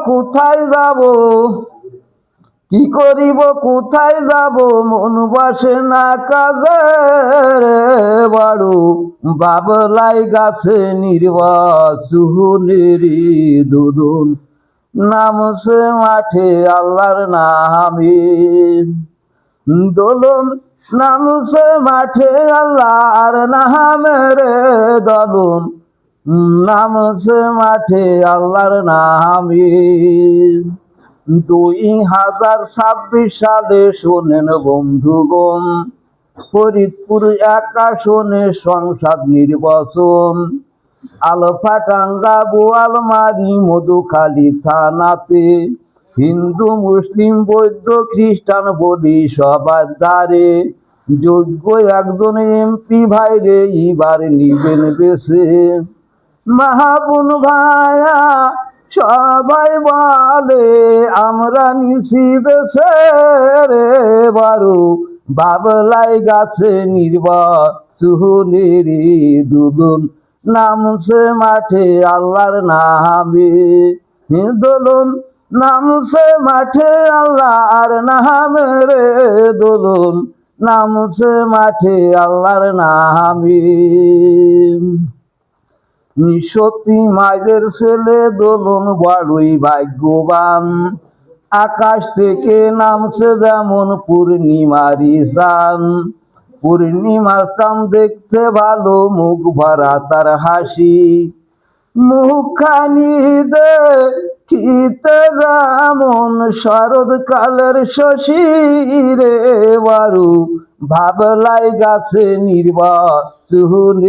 কোথায় যাব, কি করিব কোথায় যাব, মন বসে না কাজে বড় বাবলাই গাছে নির্বাচুনেরি দুদুন নামছে মাঠে আল্লাহর নামে দোলন নামছে মাঠে আল্লাহর নামে রে দোলন নামছে মাঠে আল্লাহর নামে 2026 সালে শোনেন বন্ধুগণ, ফরিদপুর 1 আসনে সংসদ নির্বাচন, আলফাটাঙ্গা বোয়ালমারী মধুখালী থানাতে হিন্দু মুসলিম বৌদ্ধ খ্রিস্টান বলি সবার দ্বারে যোগ্য একজন এমপি ভাইরে এবার নিবেন বেছে। মাহাবুন ভাইয়া সবাই বলে আমরা নিছি বেছে রে বারু বাবলাই গাছে নির্বাচনের দুলুন নামছে মাঠে আল্লাহর নামে দোলন নামছে মাঠে আল্লাহর নামে রে দোলন নামছে মাঠে আল্লাহর নামে। সতী মায়ের ছেলে দোলন বড়ই ভাগ্যবান, আকাশ থেকে নামছে যেমন পূর্ণিমারি চাঁদ, পূর্ণিমার চাঁদ দেখতে ভালো, মুখ ভরা তার হাসি, মুখখানি দেখিতে যেমন শরৎকালের শশী রে বারু ভাবলাই গাছে নির্বাচন।